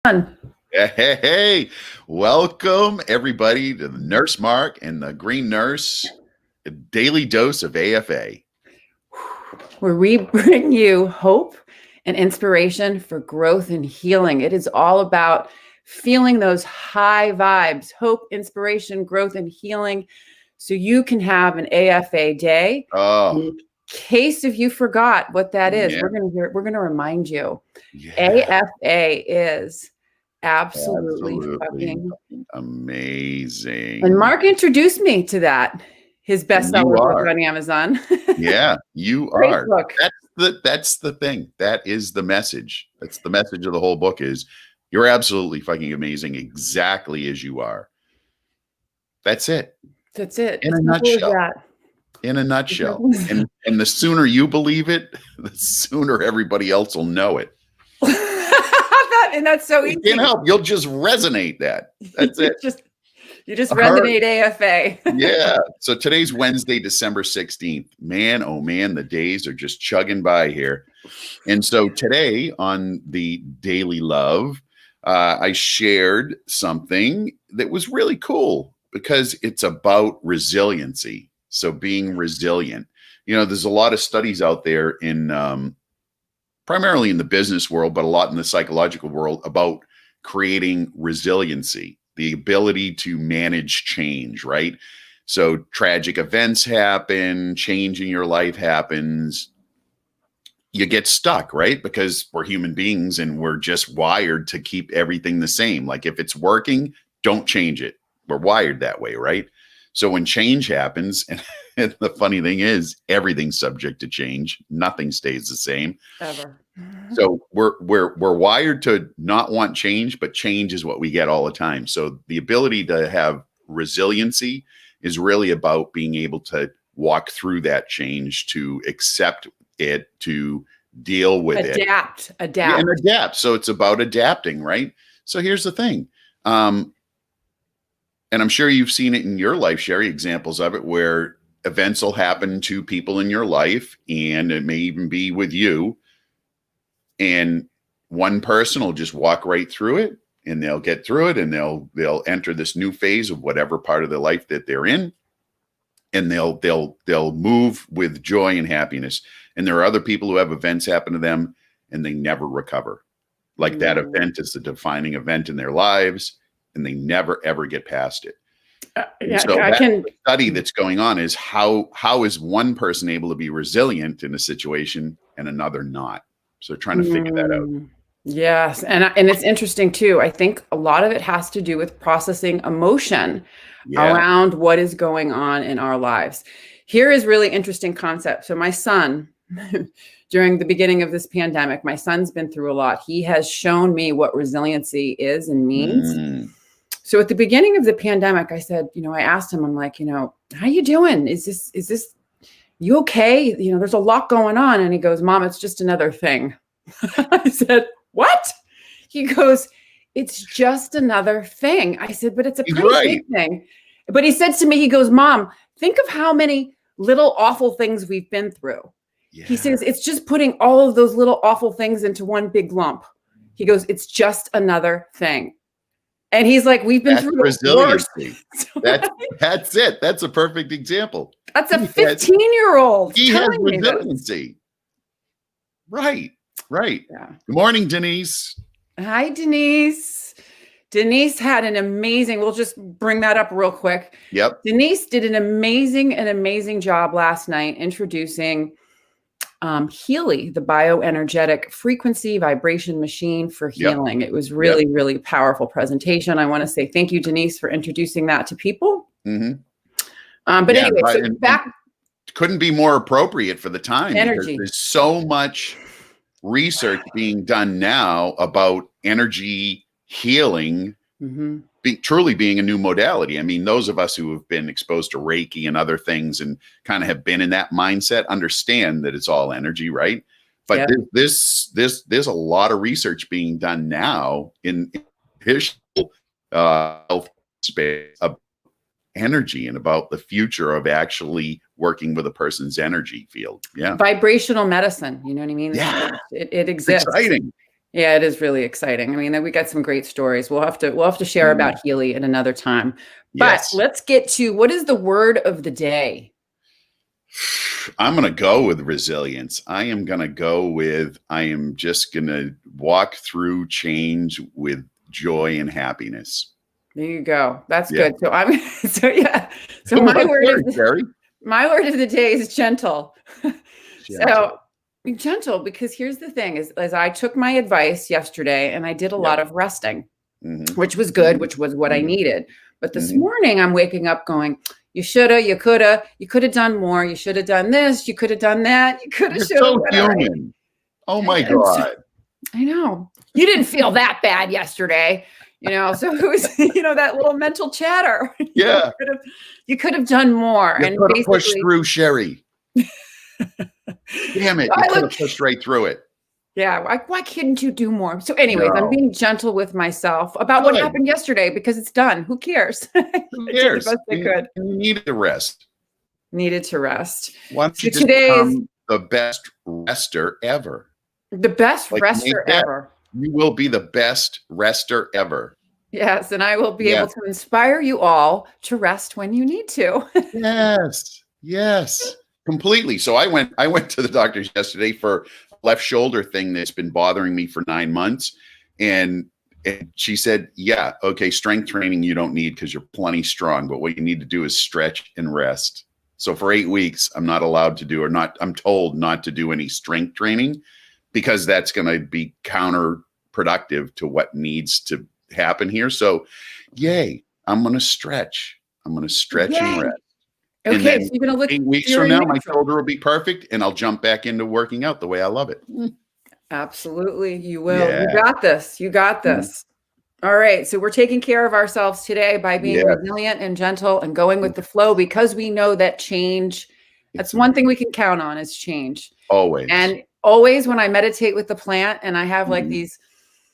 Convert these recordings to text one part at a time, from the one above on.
On. Hey, welcome everybody to the Nurse Mark and the Green Nurse, a daily dose of AFA. Where we bring you hope and inspiration for growth and healing. It is all about feeling those high vibes, hope, inspiration, growth, and healing, so you can have an AFA day. Oh, In case if you forgot what that is, yeah, we're gonna remind you. yeah, AFA is absolutely absolutely fucking amazing. and Mark introduced me to that. His And you bestseller book are, on Amazon. yeah, you Great are. book. That's the thing. That is the message. That's the message of the whole book is you're absolutely fucking amazing exactly as you are. That's it. That's it. In As a simple as nutshell. that. In a As nutshell. simple as that. And the sooner you believe it, the sooner everybody else will know it. And that's so You easy. can't help. You'll just resonate that. That's it. You just All right. resonate AFA. Yeah. So today's Wednesday, December 16th. Man, oh man, the days are just chugging by here. And so today on the Daily Love, I shared something that was really cool because it's about resiliency. So being resilient. You know, there's a lot of studies out there in primarily in the business world, but a lot in the psychological world about creating resiliency, the ability to manage change, right? So tragic events happen, change in your life happens. You get stuck, right? Because we're human beings and we're just wired to keep everything the same. Like if it's working, don't change it. We're wired that way, right? So when change happens, and the funny thing is, everything's subject to change. Nothing stays the same. Ever. So we're wired to not want change, but change is what we get all the time. So the ability to have resiliency is really about being able to walk through that change, to accept it, to deal with it. Adapt. Yeah, and adapt. So it's about adapting, right? So here's the thing. And I'm sure you've seen it in your life, Sherry, examples of it where events will happen to people in your life, and it may even be with you. And one person will just walk right through it, and they'll get through it, and they'll enter this new phase of whatever part of their life that they're in, and they'll move with joy and happiness. And there are other people who have events happen to them and they never recover. Like that event is the defining event in their lives, and they never ever get past it. So the study that's going on is how is one person able to be resilient in a situation and another not? So trying to figure that out. Yes. And it's interesting too. I think a lot of it has to do with processing emotion around what is going on in our lives. Here is really interesting concept. So my son, during the beginning of this pandemic, my son's been through a lot. He has shown me what resiliency is and means. So at the beginning of the pandemic, I said, I asked him, I'm like, how you doing? Is this, you okay? There's a lot going on. And he goes, Mom, it's just another thing. I said, what? He goes, it's just another thing. I said, but it's a pretty big thing. But he said to me, he goes, Mom, think of how many little awful things we've been through. Yeah. He says, it's just putting all of those little awful things into one big lump. He goes, it's just another thing. And he's like, we've been through resiliency. That's it. That's a perfect example. That's a 15-year-old. He has resiliency. Right. Yeah. Good morning, Denise. Hi, Denise. Denise had an amazing, we'll just bring that up real quick. Yep. Denise did an amazing job last night introducing Healy, the bioenergetic frequency vibration machine for healing. It was really powerful presentation. I want to say thank you, Denise, for introducing that to people. But anyway, so back. Couldn't be more appropriate for the time. Energy. Because there's so much research being done now about energy healing truly being a new modality. I mean, those of us who have been exposed to Reiki and other things and kind of have been in that mindset understand that it's all energy, right? But there's a lot of research being done now in health space about energy and about the future of actually working with a person's energy field. Yeah. Vibrational medicine. You know what I mean? Yeah. It exists. It's exciting. Yeah, it is really exciting. I mean, we got some great stories. We'll have to share about Healy at another time. But Yes. let's get to, what is the word of the day? I'm going to go with resilience. I am going to go with, I am just going to walk through change with joy and happiness. There you go. That's Yeah. good. So I'm so yeah. So What yours, Jerry? my word of the day is gentle. Gentle. So be gentle, because here's the thing is, as I took my advice yesterday and I did a lot of resting, which was good, which was what I needed. But this morning I'm waking up going, you shoulda, you coulda, you could have done more. You should have done this. You could have done that. You could have, shoulda, so whatever. human. Oh my God. I know. You didn't feel that bad yesterday, so it was, that little mental chatter. Yeah. You could have done more. You and could have basically pushed through, Sherry. Damn it. You could have pushed right through it. Yeah. Why couldn't you do more? So anyways, I'm being gentle with myself about what happened yesterday, because it's done. Who cares? Who cares? You needed to rest. Needed to rest. Why don't you just become the best rester ever? The best rester ever. You will be the best rester ever. Yes, and I will be able to inspire you all to rest when you need to. Yes, completely. So I went to the doctor's yesterday for a left shoulder thing that's been bothering me for 9 months, and she said, "Yeah, okay, strength training you don't need because you're plenty strong, but what you need to do is stretch and rest." So for 8 weeks, I'm not allowed to do, I'm told not to do any strength training, because that's going to be counterproductive to what needs to happen here. So, yay, I'm going to stretch. I'm going to stretch and rest. Okay, and then so you're going to look 8 weeks from now, my shoulder will be perfect, and I'll jump back into working out the way I love it. Absolutely, you will. Yeah. You got this. You got this. All right, so we're taking care of ourselves today by being resilient and gentle and going with the flow, because we know that change, that's one thing we can count on, is change. Always. And always when I meditate with the plant and I have like these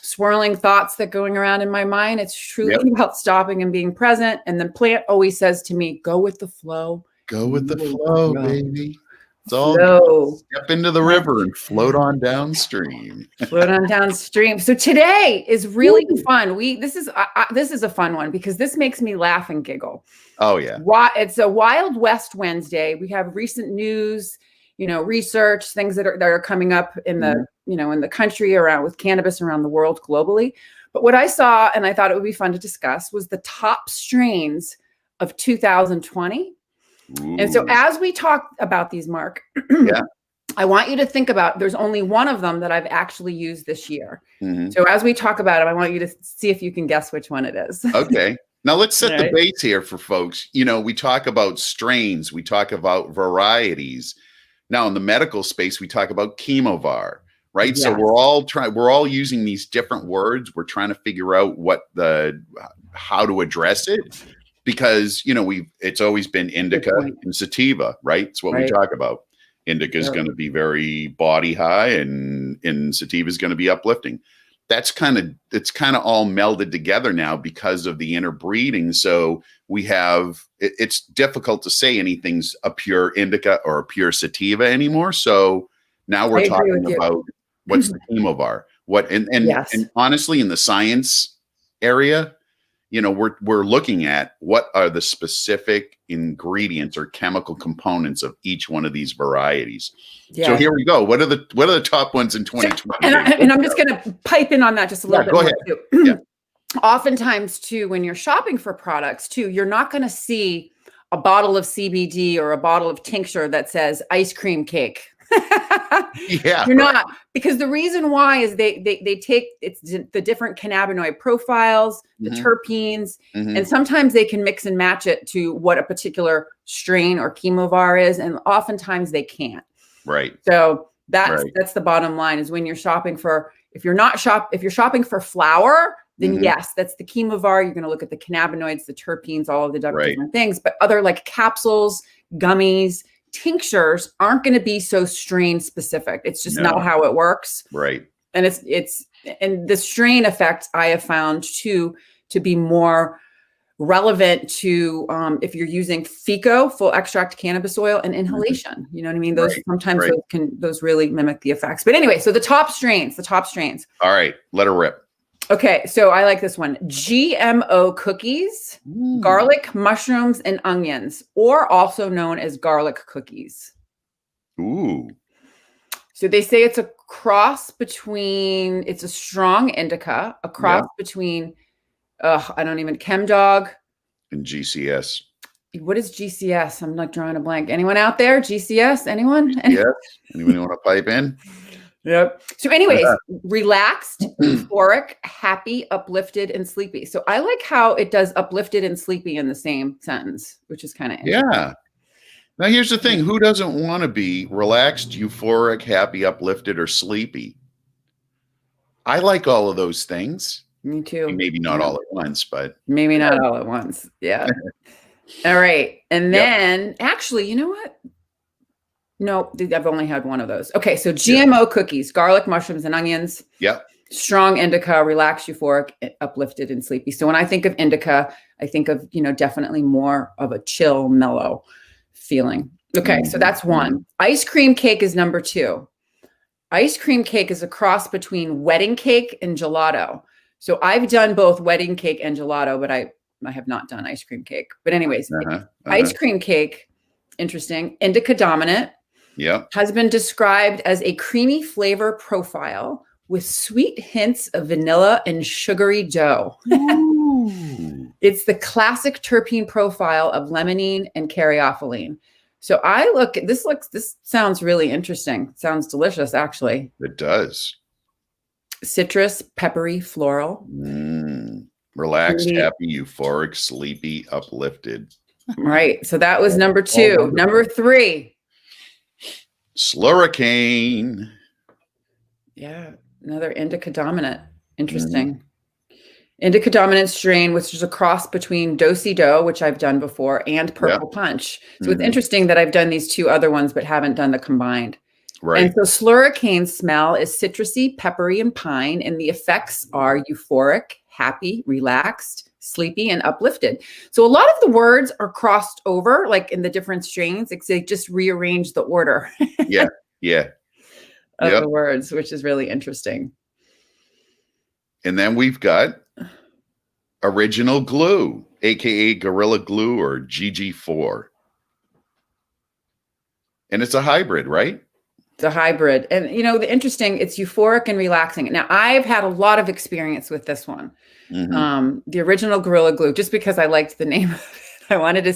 swirling thoughts that going around in my mind, it's truly about stopping and being present. And the plant always says to me, go with the flow. Go with the flow, baby. It's all step into the river and float on downstream. Float on downstream. So today is really fun. This is a fun one, because this makes me laugh and giggle. Oh yeah. It's a Wild West Wednesday. We have recent news, research, things that are coming up in the, in the country around with cannabis around the world globally. But what I saw, and I thought it would be fun to discuss, was the top strains of 2020. Ooh. And so as we talk about these, Mark, I want you to think about, there's only one of them that I've actually used this year. So as we talk about it, I want you to see if you can guess which one it is. Okay. Now let's set the base here for folks. We talk about strains, we talk about varieties. Now in the medical space, we talk about chemovar, right? Yes. So we're all using these different words. We're trying to figure out how to address it, because it's always been indica and sativa, right? It's what we talk about. Indica is going to be very body high, and sativa is going to be uplifting. It's kind of all melded together now because of the interbreeding. So we have, it's difficult to say anything's a pure indica or a pure sativa anymore. So now we're talking about what's the chemovar, and honestly, in the science area, we're looking at what are the specific ingredients or chemical components of each one of these varieties. Yeah. So here we go. What are the top ones in 2020? And I'm just going to pipe in on that just a little bit more. Go ahead. Oftentimes too, when you're shopping for products too, you're not going to see a bottle of CBD or a bottle of tincture that says ice cream cake. You're not, because the reason why is they take the different cannabinoid profiles, the terpenes, and sometimes they can mix and match it to what a particular strain or chemovar is, and oftentimes they can't. Right. So that's the bottom line, is when you're shopping for, if you're shopping for flour, then yes, that's the chemovar. You're going to look at the cannabinoids, the terpenes, all of the different things, but other like capsules, gummies, tinctures aren't going to be so strain specific. It's just not how it works. Right. And and the strain effect I have found to be more relevant to if you're using FICO, full extract cannabis oil, and inhalation. You know what I mean? Those sometimes those really mimic the effects. But anyway, so the top strains. All right, let her rip. Okay, so I like this one. GMO cookies, garlic, mushrooms, and onions, or also known as garlic cookies. Ooh. So they say it's a cross between, it's a strong indica, a cross between, I don't even, ChemDog. And GCS. What is GCS? I'm like drawing a blank. Anyone out there? GCS? Anyone? Yes. Anyone want to pipe in? Yep. So anyways, relaxed, euphoric, happy, uplifted, and sleepy. So I like how it does uplifted and sleepy in the same sentence, which is kind of interesting. Yeah. Now, here's the thing. Who doesn't want to be relaxed, euphoric, happy, uplifted, or sleepy? I like all of those things. Me too. Maybe not all at once, but. Maybe not all at once. Yeah. All right. And then actually, you know what? No, I've only had one of those. Okay. So GMO cookies, garlic, mushrooms, and onions. Yep. Strong indica, relaxed, euphoric, uplifted, and sleepy. So when I think of indica, I think of, definitely more of a chill, mellow feeling. Okay, so that's one. Ice cream cake is number 2. Ice cream cake is a cross between wedding cake and gelato. So I've done both wedding cake and gelato, but I have not done ice cream cake. But anyways, ice cream cake, interesting. Indica dominant. Yep. Has been described as a creamy flavor profile with sweet hints of vanilla and sugary dough. It's the classic terpene profile of limonene and caryophyllene. So this sounds really interesting. Sounds delicious, actually. It does. Citrus, peppery, floral. Relaxed, happy, euphoric, sleepy, uplifted. Right. So that was number 2. Number 3. Slurricane. Yeah. Another indica dominant. Interesting. Indica dominant strain, which is a cross between Do-si-do, which I've done before, and Purple Punch. So it's interesting that I've done these 2 other ones, but haven't done the combined. Right. And so slurricane smell is citrusy, peppery, and pine. And the effects are euphoric, happy, relaxed, sleepy, and uplifted. So a lot of the words are crossed over, like in the different strains. They just rearrange the order. Of the words, which is really interesting. And then we've got Original Glue, aka Gorilla Glue or GG4. And it's a hybrid, right? It's a hybrid. And the interesting, it's euphoric and relaxing. Now, I've had a lot of experience with this one. The Original Gorilla Glue, just because I liked the name of it. I wanted to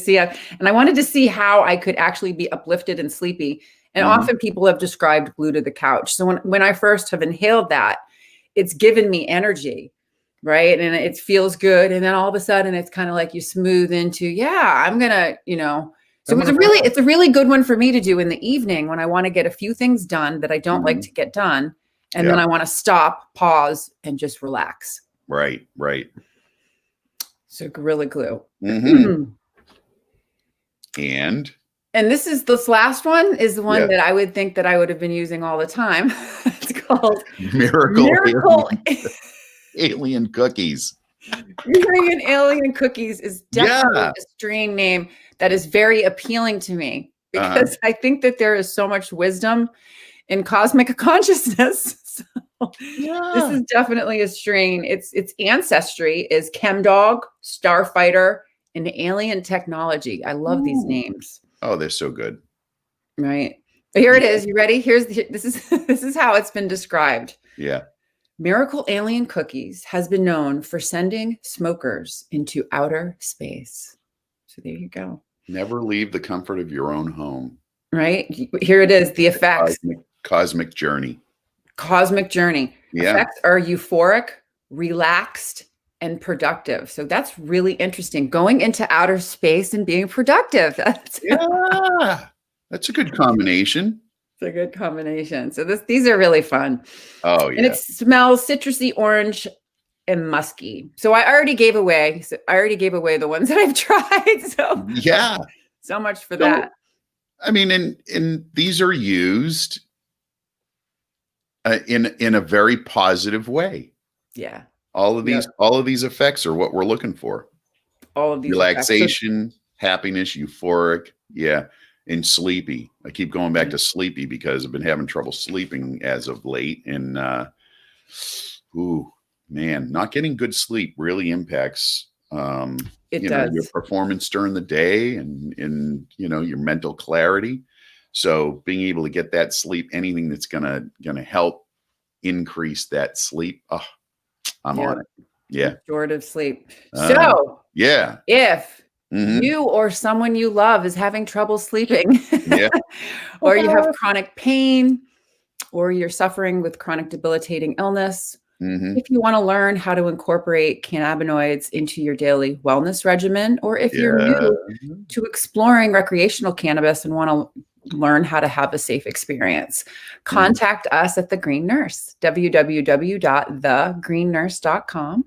see how I could actually be uplifted and sleepy. And often people have described glue to the couch. So when I first have inhaled that, it's given me energy, right? And it feels good. And then all of a sudden it's kind of like you smooth into, I'm going to, so it's a really good one for me to do in the evening when I want to get a few things done that I don't like to get done. And then I want to stop, pause, and just relax. Right. So Gorilla Glue. And this last one is the one that I would think that I would have been using all the time. It's called Miracle Alien Cookies. Miracle Alien Cookies is definitely a strain name that is very appealing to me because I think that there is so much wisdom in cosmic consciousness. So this is definitely a strain. Its ancestry is ChemDog, Starfighter, and alien technology. I love these names. Oh, they're so good. Right. Here it is. You ready? This is how it's been described. Yeah. Miracle Alien Cookies has been known for sending smokers into outer space. So there you go. Never leave the comfort of your own home. Right. Here it is. The effects. Cosmic journey. Cosmic journey. Yeah. Effects are euphoric, relaxed, and productive. So that's really interesting. Going into outer space and being productive. That's a good combination. It's a good combination. So these are really fun. Oh, yeah. And it smells citrusy, orange, and musky. So I already gave away the ones that I've tried. So so much for that. I mean, and these are used in a very positive way. Yeah. All of these effects are what we're looking for. all of these effects. Relaxation, happiness, euphoric. Yeah. And sleepy. I keep going back to sleepy because I've been having trouble sleeping as of late. And, ooh, man, not getting good sleep really impacts, It you know, does. your performance during the day and, you know, your mental clarity. So being able to get that sleep, anything that's gonna help increase that sleep. Oh, I'm on it. Yeah. Restorative sleep. Uh, So yeah. if Mhm. you or someone you love is having trouble sleeping, Yeah. or you have chronic pain, or you're suffering with chronic debilitating illness, Mhm. if you want to learn how to incorporate cannabinoids into your daily wellness regimen, or if you're Yeah. new to exploring recreational cannabis and want to learn how to have a safe experience, contact us at The Green Nurse, www.thegreennurse.com.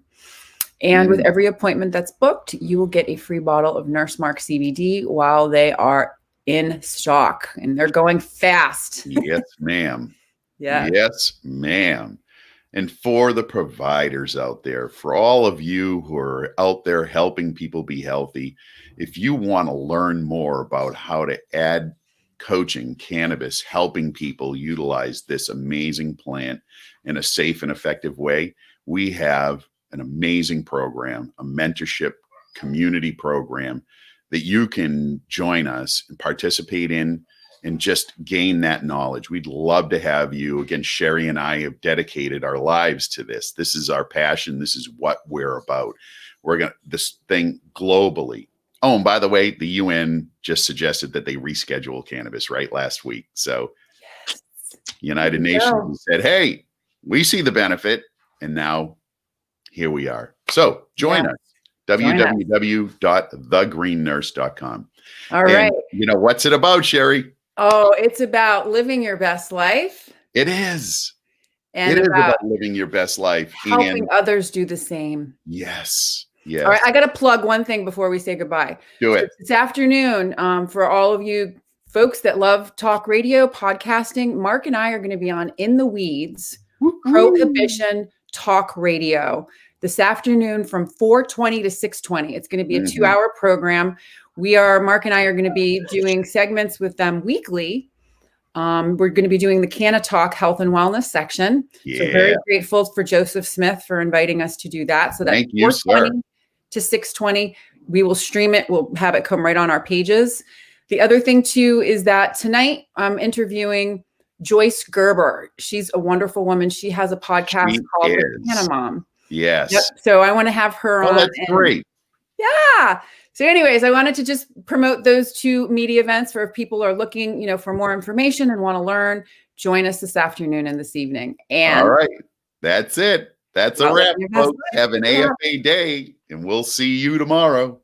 And with every appointment that's booked, you will get a free bottle of Nurse Mark CBD while they are in stock, and they're going fast. Yes, ma'am. Yeah. Yes, ma'am. And for the providers out there, for all of you who are out there helping people be healthy, if you want to learn more about how to add coaching, cannabis, helping people utilize this amazing plant in a safe and effective way, we have an amazing program, a mentorship community program that you can join us and participate in and just gain that knowledge. We'd love to have you. Again, Sherry and I have dedicated our lives to this. This is our passion. This is what we're about. We're going to, this thing globally. Oh, and by the way, the UN just suggested that they reschedule cannabis right last week. So United Nations said, hey, we see the benefit. And now here we are. So join us. www.thegreennurse.com. All right. You know, what's it about, Sherry? Oh, it's about living your best life. It is. And it is about living your best life. Helping others do the same. Yes. Yes. All right. I got to plug one thing before we say goodbye. Do it. This afternoon, for all of you folks that love talk radio, podcasting, Mark and I are going to be on In the Weeds, Prohibition Talk Radio this afternoon from 4:20 to 6:20. It's going to be a 2-hour program. Mark and I are going to be doing segments with them weekly. We're going to be doing the Canna Talk Health and Wellness section. Yeah. So very grateful for Joseph Smith for inviting us to do that. So that's 4:20 to 6:20. We will stream it. We'll have it come right on our pages. The other thing too is that tonight I'm interviewing Joyce Gerber. She's a wonderful woman. She has a podcast called The Canna Mom. Yes. Yep. So I want to have her on. That's great. Yeah. So anyways, I wanted to just promote those two media events for if people are looking, you know, for more information and want to learn, join us this afternoon and this evening. And all right. That's it. That's a wrap, folks. Have an AFA day, and we'll see you tomorrow.